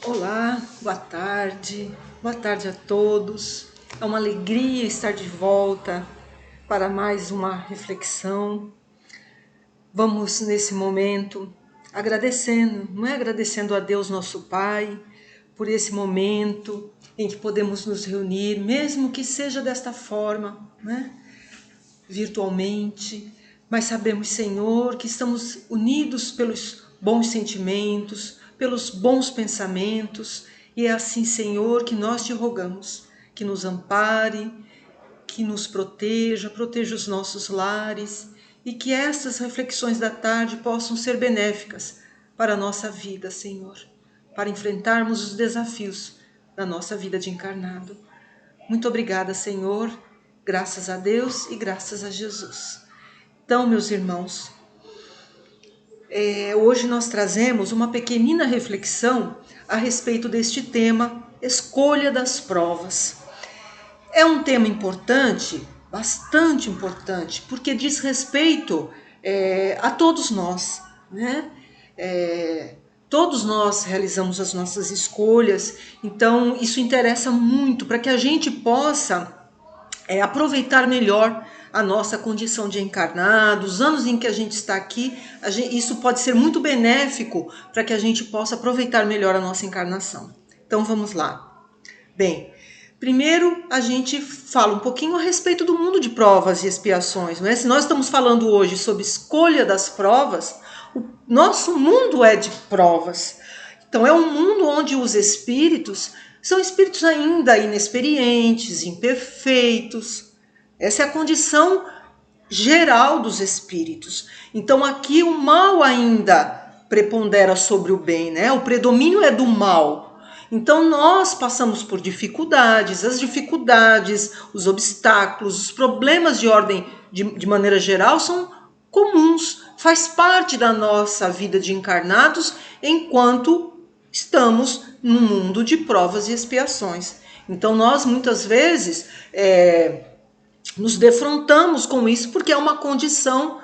Olá, boa tarde a todos. É uma alegria estar de volta para mais uma reflexão. Vamos nesse momento agradecendo, não é agradecendo a Deus nosso Pai por esse momento em que podemos nos reunir, mesmo que seja desta forma, né? Virtualmente, mas sabemos, Senhor, que estamos unidos pelos bons sentimentos, pelos bons pensamentos, e é assim, Senhor, que nós te rogamos, que nos ampare, que nos proteja os nossos lares, e que estas reflexões da tarde possam ser benéficas para a nossa vida, Senhor, para enfrentarmos os desafios da nossa vida de encarnado. Muito obrigada, Senhor, graças a Deus e graças a Jesus. Então, meus irmãos, hoje nós trazemos uma pequenina reflexão a respeito deste tema, escolha das provas. É um tema importante, bastante importante, porque diz respeito a todos nós, né? Todos nós realizamos as nossas escolhas, então isso interessa muito para que a gente possa aproveitar melhor a nossa condição de encarnado, os anos em que a gente está aqui, isso pode ser muito benéfico para que a gente possa aproveitar melhor a nossa encarnação. Então vamos lá. Bem, primeiro a gente fala um pouquinho a respeito do mundo de provas e expiações, não é? Se nós estamos falando hoje sobre escolha das provas, o nosso mundo é de provas. Então é um mundo onde os espíritos são espíritos ainda inexperientes, imperfeitos. Essa é a condição geral dos espíritos. Então aqui o mal ainda prepondera sobre o bem, né? O predomínio é do mal. Então nós passamos por dificuldades, os obstáculos, os problemas de ordem de maneira geral são comuns, faz parte da nossa vida de encarnados enquanto estamos num mundo de provas e expiações. Então nós muitas vezes nos defrontamos com isso porque é uma condição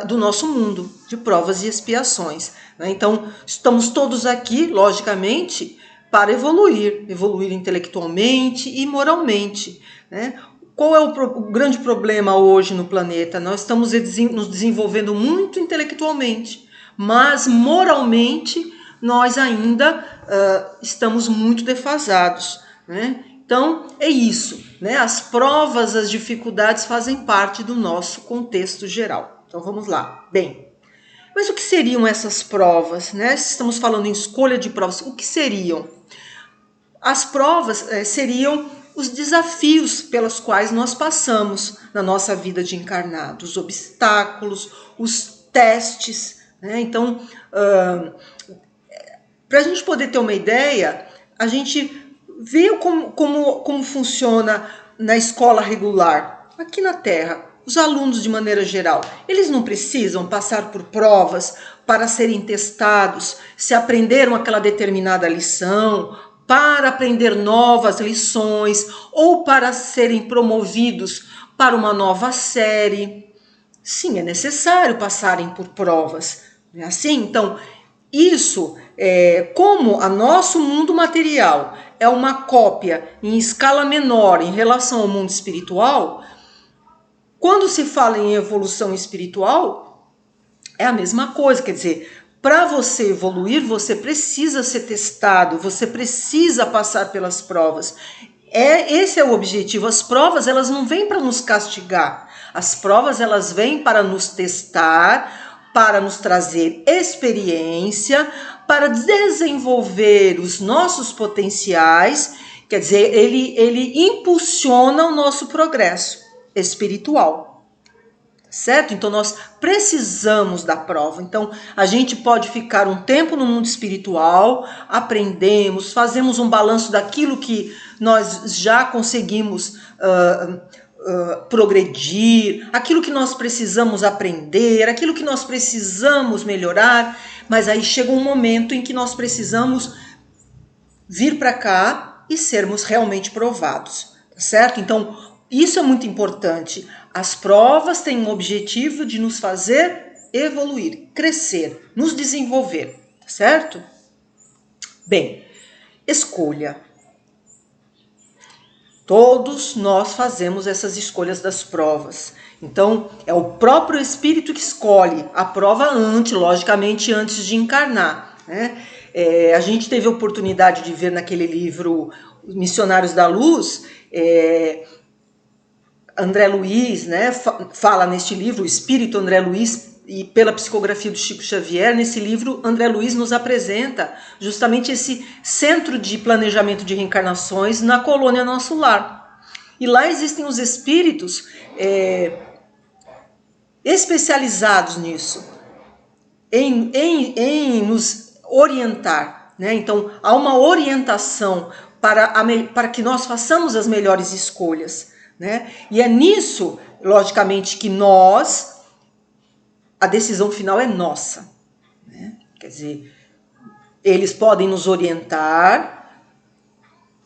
do nosso mundo de provas e expiações, né? Então estamos todos aqui, logicamente, para evoluir intelectualmente e moralmente, né? Qual é o grande problema hoje no planeta? Nós estamos nos desenvolvendo muito intelectualmente, mas moralmente nós ainda estamos muito defasados, né? Então é isso, né? As provas, as dificuldades fazem parte do nosso contexto geral. Então vamos lá. Bem, mas o que seriam essas provas, né? Se estamos falando em escolha de provas, o que seriam? As provas seriam os desafios pelos quais nós passamos na nossa vida de encarnado, os obstáculos, os testes, né? Então, para a gente poder ter uma ideia, a gente vê como funciona na escola regular, aqui na Terra. Os alunos, de maneira geral, eles não precisam passar por provas para serem testados se aprenderam aquela determinada lição, para aprender novas lições ou para serem promovidos para uma nova série. Sim, é necessário passarem por provas, não é assim? Então, isso, como o nosso mundo material é uma cópia em escala menor em relação ao mundo espiritual, quando se fala em evolução espiritual, é a mesma coisa, quer dizer, para você evoluir, você precisa ser testado, você precisa passar pelas provas. Esse é o objetivo. As provas, elas não vêm para nos castigar. As provas, elas vêm para nos testar, para nos trazer experiência, para desenvolver os nossos potenciais. Quer dizer, ele impulsiona o nosso progresso espiritual, certo? Então nós precisamos da prova. Então a gente pode ficar um tempo no mundo espiritual, aprendemos, fazemos um balanço daquilo que nós já conseguimos progredir, aquilo que nós precisamos aprender, aquilo que nós precisamos melhorar, mas aí chega um momento em que nós precisamos vir para cá e sermos realmente provados, tá certo? Então isso é muito importante. As provas têm um objetivo de nos fazer evoluir, crescer, nos desenvolver, certo? Bem, escolha. Todos nós fazemos essas escolhas das provas. Então, é o próprio espírito que escolhe a prova logicamente antes de encarnar, né? A gente teve a oportunidade de ver naquele livro Missionários da Luz, André Luiz, né, fala neste livro, o espírito André Luiz, e pela psicografia do Chico Xavier, nesse livro, André Luiz nos apresenta justamente esse centro de planejamento de reencarnações na colônia Nosso Lar. E lá existem os espíritos especializados nisso, em nos orientar, né? Então, há uma orientação para que nós façamos as melhores escolhas, né? E é nisso, logicamente, que a decisão final é nossa, né? Quer dizer, eles podem nos orientar,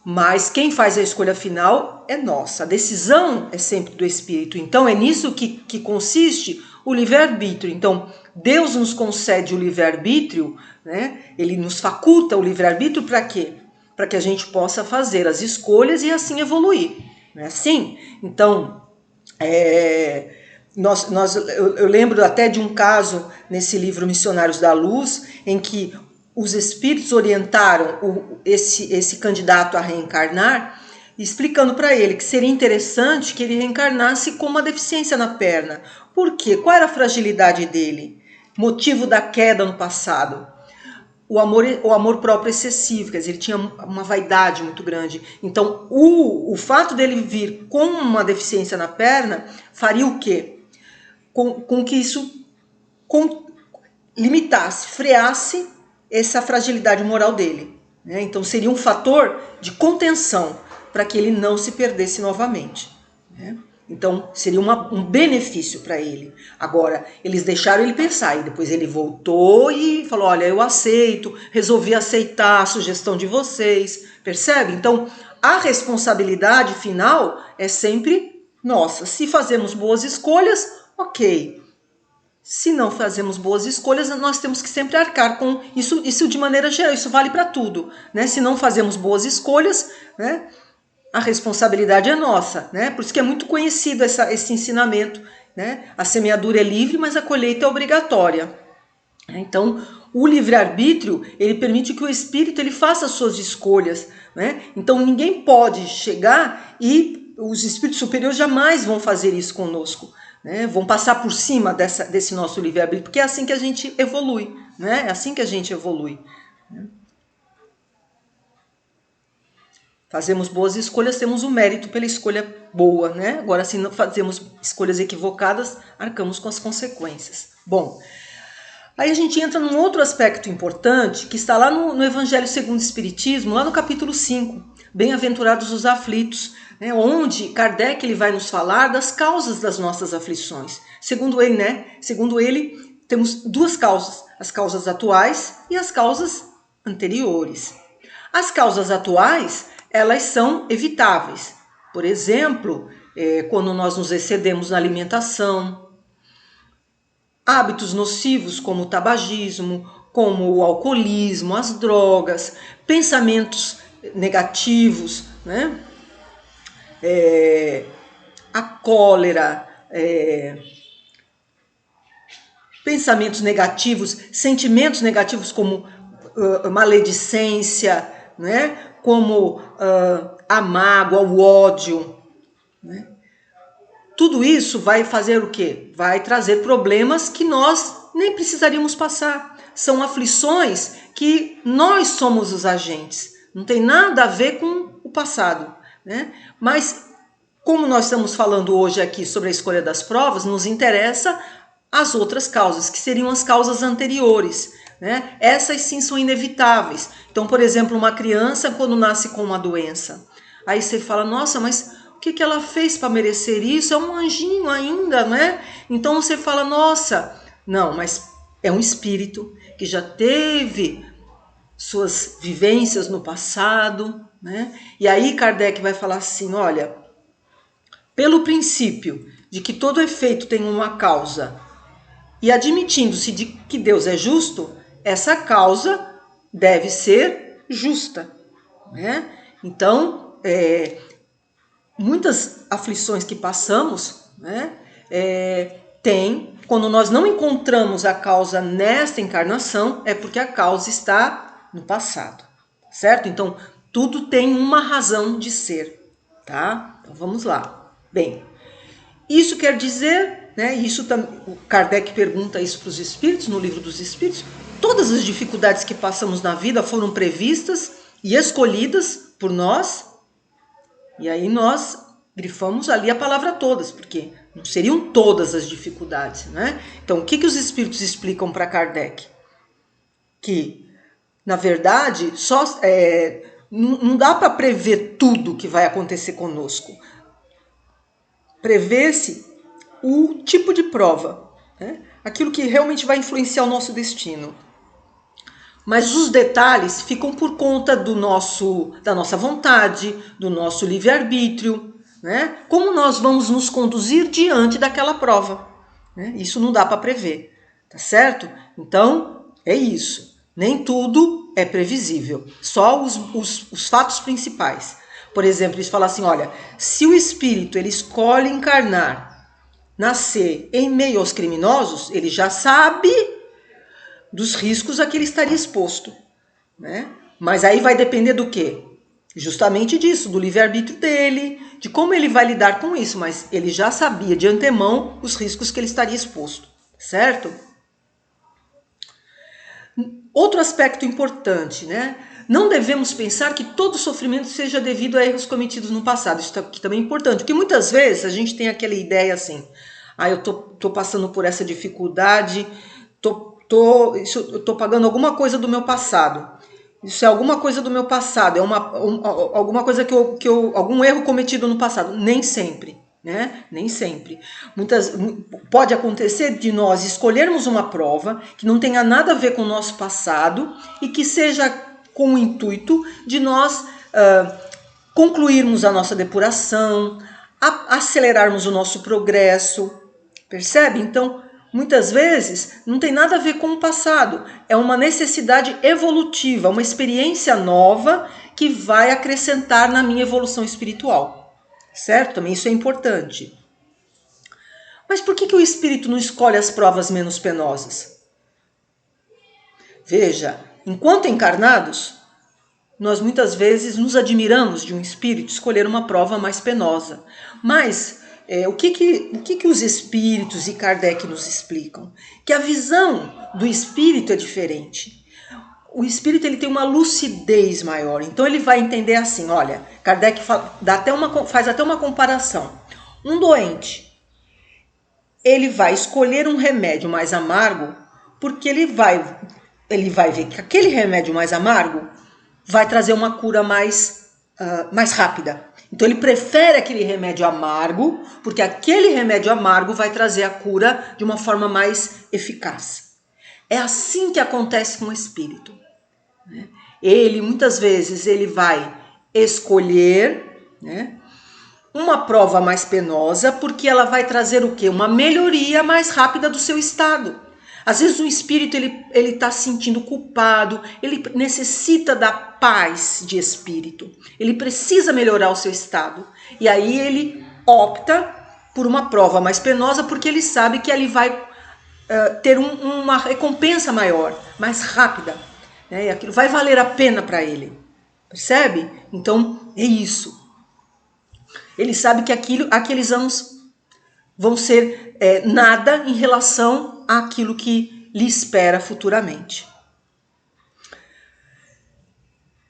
mas quem faz a escolha final é nossa. A decisão é sempre do Espírito. Então, é nisso que consiste o livre-arbítrio. Então, Deus nos concede o livre-arbítrio, né? Ele nos faculta o livre-arbítrio para quê? Para que a gente possa fazer as escolhas e assim evoluir. Não é assim? Então, eu lembro até de um caso nesse livro Missionários da Luz, em que os espíritos orientaram esse candidato a reencarnar, explicando para ele que seria interessante que ele reencarnasse com uma deficiência na perna. Por quê? Qual era a fragilidade dele? Motivo da queda no passado. O amor próprio excessivo, quer dizer, ele tinha uma vaidade muito grande. Então, o fato dele vir com uma deficiência na perna faria o quê? Com que isso limitasse, freasse essa fragilidade moral dele, né? Então, seria um fator de contenção para que ele não se perdesse novamente, né? Então, seria um benefício para ele. Agora, eles deixaram ele pensar, e depois ele voltou e falou, olha, eu aceito, resolvi aceitar a sugestão de vocês, percebe? Então, a responsabilidade final é sempre nossa. Se fazemos boas escolhas, ok. Se não fazemos boas escolhas, nós temos que sempre arcar com isso. Isso de maneira geral, isso vale para tudo, né? Se não fazemos boas escolhas, né, a responsabilidade é nossa, né? Por isso que é muito conhecido esse ensinamento, né? A semeadura é livre, mas a colheita é obrigatória. Então, o livre-arbítrio, ele permite que o espírito ele faça as suas escolhas, né? Então, ninguém pode chegar e os espíritos superiores jamais vão fazer isso conosco, né? Vão passar por cima desse nosso livre-arbítrio, porque é assim que a gente evolui, né? É assim que a gente evolui, né? Fazemos boas escolhas, temos o mérito pela escolha boa, né? Agora, se não fazemos escolhas equivocadas, arcamos com as consequências. Bom, aí a gente entra num outro aspecto importante, que está lá no Evangelho segundo o Espiritismo, lá no capítulo 5, Bem-aventurados os aflitos, né? Onde Kardec ele vai nos falar das causas das nossas aflições. Segundo ele, né? Segundo ele, temos duas causas, as causas atuais e as causas anteriores. As causas atuais, elas são evitáveis. Por exemplo, quando nós nos excedemos na alimentação, hábitos nocivos como o tabagismo, como o alcoolismo, as drogas, pensamentos negativos, né? A cólera, pensamentos negativos, sentimentos negativos como maledicência, né? Como a mágoa, o ódio, né? Tudo isso vai fazer o quê? Vai trazer problemas que nós nem precisaríamos passar. São aflições que nós somos os agentes. Não tem nada a ver com o passado, né? Mas, como nós estamos falando hoje aqui sobre a escolha das provas, nos interessa as outras causas, que seriam as causas anteriores, né? Essas sim são inevitáveis. Então, por exemplo, uma criança quando nasce com uma doença, aí você fala, nossa, mas o que ela fez para merecer isso? É um anjinho ainda, né? Então você fala, nossa, não, mas é um espírito que já teve suas vivências no passado, né? E aí Kardec vai falar assim, olha, pelo princípio de que todo efeito tem uma causa, e admitindo-se de que Deus é justo, essa causa deve ser justa, né? Então, muitas aflições que passamos, né, quando nós não encontramos a causa nesta encarnação, é porque a causa está no passado, certo? Então, tudo tem uma razão de ser, tá? Então, vamos lá. Bem, isso quer dizer, né, o Kardec pergunta isso para os espíritos, no Livro dos Espíritos, todas as dificuldades que passamos na vida foram previstas e escolhidas por nós, e aí nós grifamos ali a palavra todas, porque não seriam todas as dificuldades, né? Então, o que os espíritos explicam para Kardec? Que, na verdade, não dá para prever tudo que vai acontecer conosco. Prevê-se o tipo de prova, né? Aquilo que realmente vai influenciar o nosso destino. Mas os detalhes ficam por conta da nossa vontade, do nosso livre-arbítrio, né? Como nós vamos nos conduzir diante daquela prova, né? Isso não dá para prever, tá certo? Então, é isso. Nem tudo é previsível, só os fatos principais. Por exemplo, eles falam assim, olha, se o espírito ele escolhe encarnar, nascer em meio aos criminosos, ele já sabe dos riscos a que ele estaria exposto, né? Mas aí vai depender do quê? Justamente disso, do livre-arbítrio dele, de como ele vai lidar com isso, mas ele já sabia de antemão os riscos que ele estaria exposto, certo? Outro aspecto importante, né? Não devemos pensar que todo sofrimento seja devido a erros cometidos no passado. Isso aqui também é importante, porque muitas vezes a gente tem aquela ideia assim, eu tô passando por essa dificuldade, eu tô pagando alguma coisa do meu passado. Isso é alguma coisa do meu passado, é alguma coisa algum erro cometido no passado. Nem sempre, né? Nem sempre. Pode acontecer de nós escolhermos uma prova que não tenha nada a ver com o nosso passado e que seja com o intuito de nós concluirmos a nossa depuração, acelerarmos o nosso progresso. Percebe? Então, muitas vezes não tem nada a ver com o passado, é uma necessidade evolutiva, uma experiência nova que vai acrescentar na minha evolução espiritual, certo? Também isso é importante. Mas por que o espírito não escolhe as provas menos penosas? Veja, enquanto encarnados, nós muitas vezes nos admiramos de um espírito escolher uma prova mais penosa, mas o que os espíritos e Kardec nos explicam? Que a visão do espírito é diferente. O espírito ele tem uma lucidez maior, então ele vai entender assim, olha, Kardec faz até uma comparação. Um doente, ele vai escolher um remédio mais amargo, porque ele vai ver que aquele remédio mais amargo vai trazer uma cura mais rápida. Então ele prefere aquele remédio amargo, porque aquele remédio amargo vai trazer a cura de uma forma mais eficaz. É assim que acontece com o espírito, né? Muitas vezes, ele vai escolher, né, uma prova mais penosa, porque ela vai trazer o quê? Uma melhoria mais rápida do seu estado. Às vezes o espírito ele está se sentindo culpado, ele necessita da paz de espírito, ele precisa melhorar o seu estado. E aí ele opta por uma prova mais penosa, porque ele sabe que ele vai ter uma recompensa maior, mais rápida, né? E aquilo vai valer a pena para ele, percebe? Então é isso. Ele sabe que aqueles anos vão ser nada em relação àquilo que lhe espera futuramente.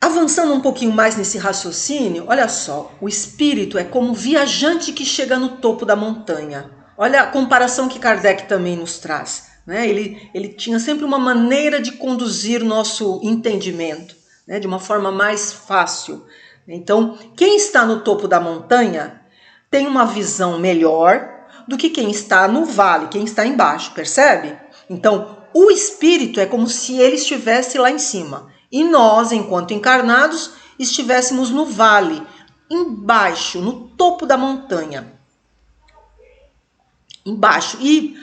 Avançando um pouquinho mais nesse raciocínio, olha só, o espírito é como um viajante que chega no topo da montanha. Olha a comparação que Kardec também nos traz, né? Ele tinha sempre uma maneira de conduzir nosso entendimento, né, de uma forma mais fácil. Então, quem está no topo da montanha tem uma visão melhor do que quem está no vale, quem está embaixo, percebe? Então, o espírito é como se ele estivesse lá em cima. E nós, enquanto encarnados, estivéssemos no vale, embaixo, no topo da montanha. Embaixo. E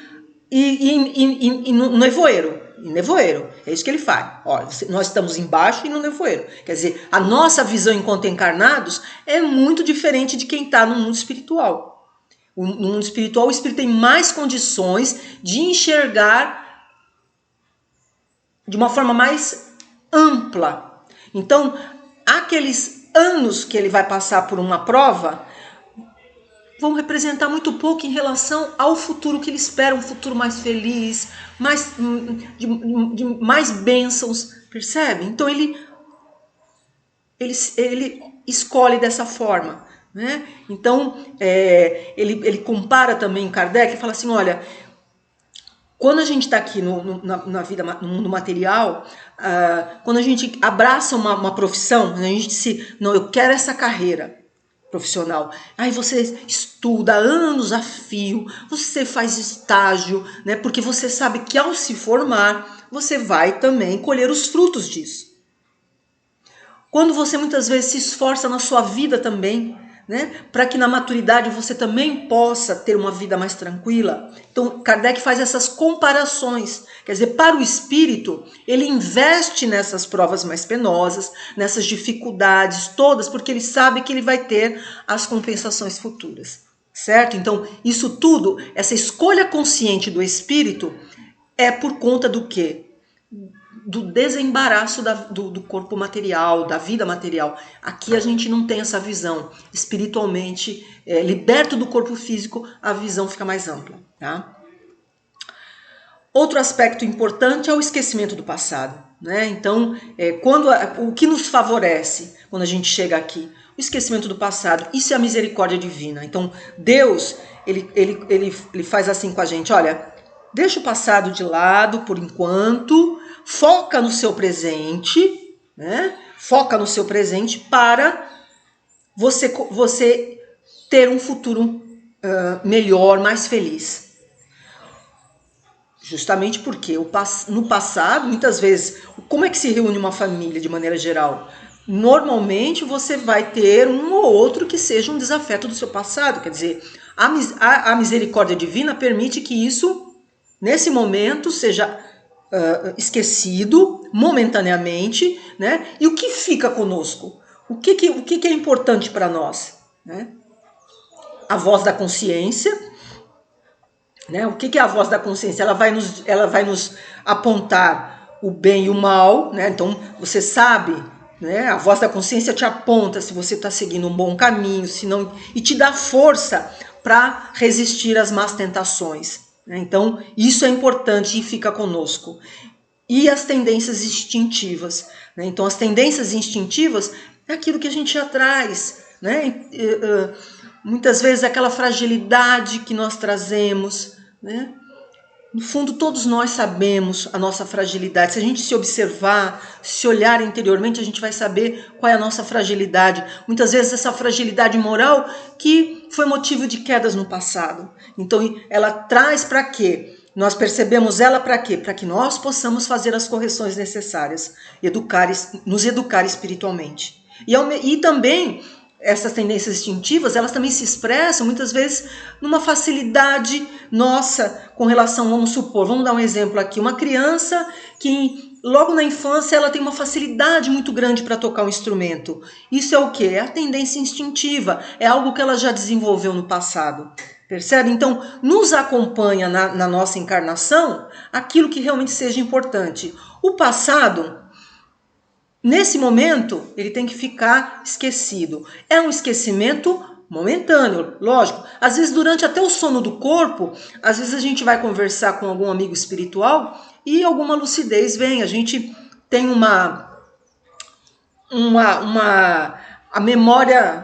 no nevoeiro. em nevoeiro. É isso que ele faz. Olha, nós estamos embaixo e no nevoeiro. Quer dizer, a nossa visão enquanto encarnados é muito diferente de quem está no mundo espiritual. No mundo espiritual, o espírito tem mais condições de enxergar de uma forma mais ampla. Então, aqueles anos que ele vai passar por uma prova vão representar muito pouco em relação ao futuro que ele espera, um futuro mais feliz, de mais bênçãos, percebe? Então ele escolhe dessa forma, né? Então ele compara também Kardec e fala assim, olha, quando a gente está aqui na vida, no mundo material, quando a gente abraça uma profissão, a gente não, eu quero essa carreira profissional. Aí você estuda anos a fio, você faz estágio, né? Porque você sabe que ao se formar, você vai também colher os frutos disso. Quando você muitas vezes se esforça na sua vida também, né? Para que na maturidade você também possa ter uma vida mais tranquila. Então Kardec faz essas comparações. Quer dizer, para o espírito, ele investe nessas provas mais penosas, nessas dificuldades todas, porque ele sabe que ele vai ter as compensações futuras. Certo? Então, isso tudo, essa escolha consciente do espírito, é por conta do quê? Do desembaraço do corpo material, da vida material. Aqui a gente não tem essa visão. Espiritualmente, liberto do corpo físico, a visão fica mais ampla. Tá? Outro aspecto importante é o esquecimento do passado. Né? Então, o que nos favorece quando a gente chega aqui? O esquecimento do passado. Isso é a misericórdia divina. Então, Deus, ele faz assim com a gente. Olha, deixa o passado de lado por enquanto, foca no seu presente, né? Foca no seu presente para você ter um futuro melhor, mais feliz. Justamente porque no passado, muitas vezes, como é que se reúne uma família de maneira geral? Normalmente você vai ter um ou outro que seja um desafeto do seu passado. Quer dizer, a misericórdia divina permite que isso, nesse momento, seja esquecido momentaneamente, né? E o que fica conosco? O que é importante para nós? Né? A voz da consciência, né? O que é a voz da consciência? Ela vai nos apontar o bem e o mal, né? Então você sabe, né? A voz da consciência te aponta se você está seguindo um bom caminho, se não, e te dá força para resistir às más tentações. Então, isso é importante e fica conosco. E as tendências instintivas. Né? Então, as tendências instintivas é aquilo que a gente já traz. Né? Muitas vezes aquela fragilidade que nós trazemos. Né? No fundo, todos nós sabemos a nossa fragilidade. Se a gente se observar, se olhar interiormente, a gente vai saber qual é a nossa fragilidade. Muitas vezes essa fragilidade moral que foi motivo de quedas no passado. Então, ela traz para quê? Nós percebemos ela para quê? Para que nós possamos fazer as correções necessárias, nos educar espiritualmente. E também essas tendências instintivas, elas também se expressam muitas vezes numa facilidade nossa com relação, vamos dar um exemplo aqui, uma criança que logo na infância ela tem uma facilidade muito grande para tocar um instrumento. Isso é o quê? É a tendência instintiva, é algo que ela já desenvolveu no passado. Percebe? Então, nos acompanha na nossa encarnação aquilo que realmente seja importante. O passado, nesse momento, ele tem que ficar esquecido. É um esquecimento momentâneo, lógico. Às vezes, durante até o sono do corpo, às vezes a gente vai conversar com algum amigo espiritual e alguma lucidez vem. A gente tem a memória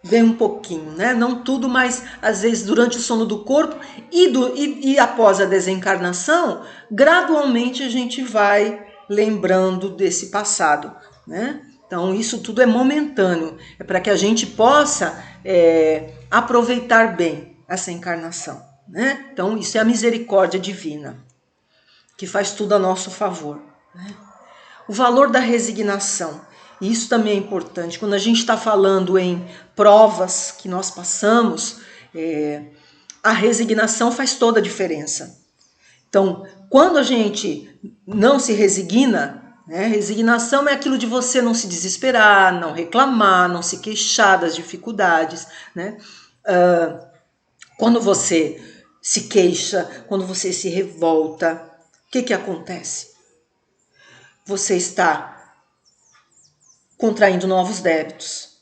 vem um pouquinho, né? Não tudo, mas às vezes durante o sono do corpo e após a desencarnação, gradualmente a gente vai lembrando desse passado, né? Então isso tudo é momentâneo, é para que a gente possa aproveitar bem essa encarnação, né? Então isso é a misericórdia divina, que faz tudo a nosso favor, né? O valor da resignação. E isso também é importante. Quando a gente está falando em provas que nós passamos, a resignação faz toda a diferença. Então, quando a gente não se resigna, né? Resignação é aquilo de você não se desesperar, não reclamar, não se queixar das dificuldades, né? Quando você se queixa, quando você se revolta, o que acontece? Você está contraindo novos débitos.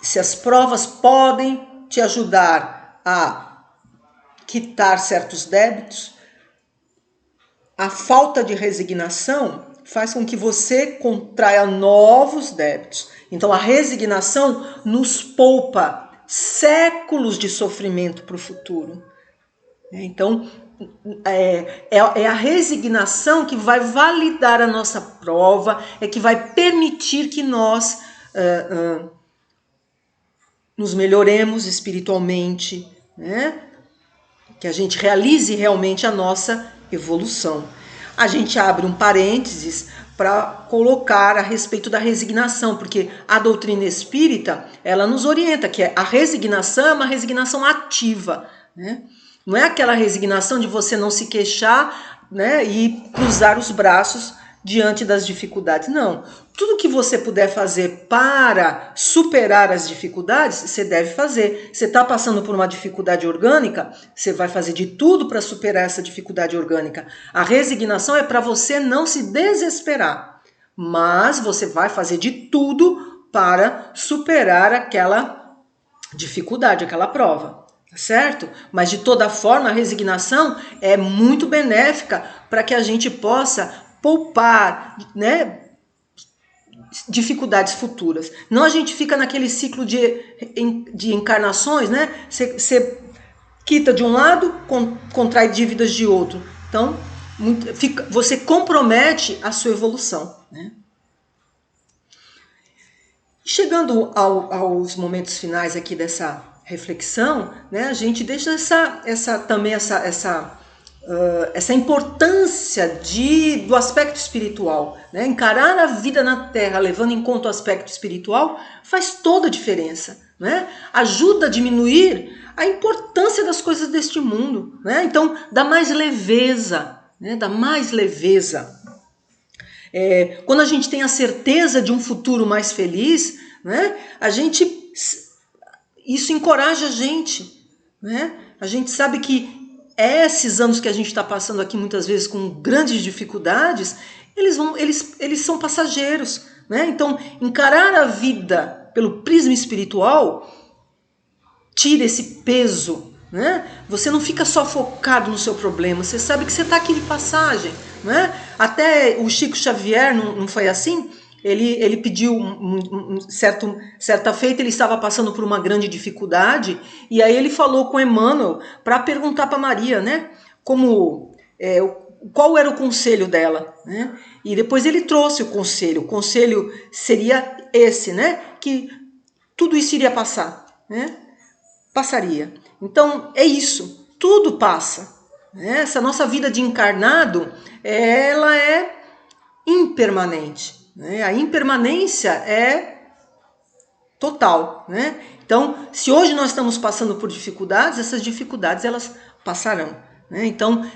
Se as provas podem te ajudar a quitar certos débitos, a falta de resignação faz com que você contraia novos débitos. Então, a resignação nos poupa séculos de sofrimento para o futuro. Então, é a resignação que vai validar a nossa prova, é que vai permitir que nós nos melhoremos espiritualmente, né? Que a gente realize realmente a nossa evolução. A gente abre um parênteses para colocar a respeito da resignação, porque a doutrina espírita, ela nos orienta que a resignação é uma resignação ativa, né? Não é aquela resignação de você não se queixar, né, e cruzar os braços diante das dificuldades. Não. Tudo que você puder fazer para superar as dificuldades, você deve fazer. Você está passando por uma dificuldade orgânica, você vai fazer de tudo para superar essa dificuldade orgânica. A resignação é para você não se desesperar, mas você vai fazer de tudo para superar aquela dificuldade, aquela prova. Certo? Mas de toda forma a resignação é muito benéfica para que a gente possa poupar, né, dificuldades futuras. Não a gente fica naquele ciclo de encarnações, né? Você quita de um lado, contrai dívidas de outro. Então, você compromete a sua evolução, né? Chegando aos momentos finais aqui dessa reflexão, né, a gente deixa essa importância do aspecto espiritual, né? Encarar a vida na Terra levando em conta o aspecto espiritual faz toda a diferença, né? Ajuda a diminuir a importância das coisas deste mundo, né? Então dá mais leveza, né? Dá mais leveza. Quando a gente tem a certeza de um futuro mais feliz, né? Isso encoraja a gente, né? A gente sabe que esses anos que a gente está passando aqui muitas vezes com grandes dificuldades, eles são passageiros, né? Então, encarar a vida pelo prisma espiritual tira esse peso, né? Você não fica só focado no seu problema, você sabe que você está aqui de passagem, né? Até o Chico Xavier não foi assim? Ele pediu certa feita, ele estava passando por uma grande dificuldade, e aí ele falou com Emmanuel para perguntar para Maria, né, qual era o conselho dela, né? E depois ele trouxe o conselho seria esse, né, que tudo isso iria passar, né? Passaria. Então é isso, tudo passa, né? Essa nossa vida de encarnado, ela é impermanente. A impermanência é total, né? Então, se hoje nós estamos passando por dificuldades, essas dificuldades elas passarão, né? Então,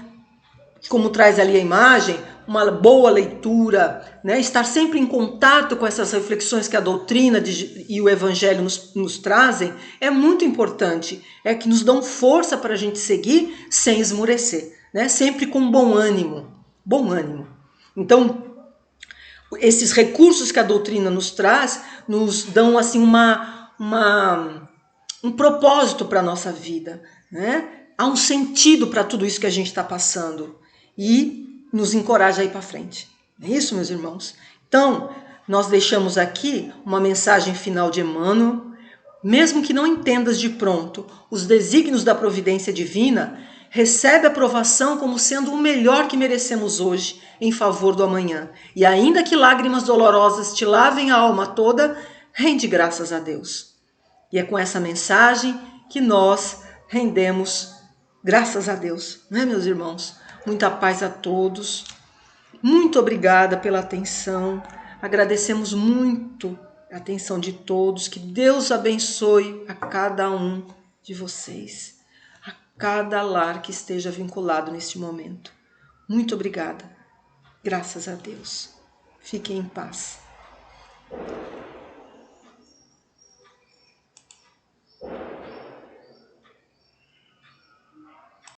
como traz ali a imagem, uma boa leitura, né? Estar sempre em contato com essas reflexões que a doutrina e o evangelho nos trazem é muito importante, é que nos dão força para a gente seguir sem esmurecer, né? Sempre com bom ânimo. Então, esses recursos que a doutrina nos traz nos dão assim um propósito para a nossa vida, né? Há um sentido para tudo isso que a gente está passando e nos encoraja a ir para frente. É isso, meus irmãos? Então, nós deixamos aqui uma mensagem final de Emmanuel. Mesmo que não entendas de pronto os desígnios da providência divina, recebe a provação como sendo o melhor que merecemos hoje em favor do amanhã. E ainda que lágrimas dolorosas te lavem a alma toda, rende graças a Deus. E é com essa mensagem que nós rendemos graças a Deus, não é, meus irmãos? Muita paz a todos. Muito obrigada pela atenção. Agradecemos muito a atenção de todos. Que Deus abençoe a cada um de vocês. cada lar que esteja vinculado neste momento. Muito obrigada. Graças a Deus. Fiquem em paz.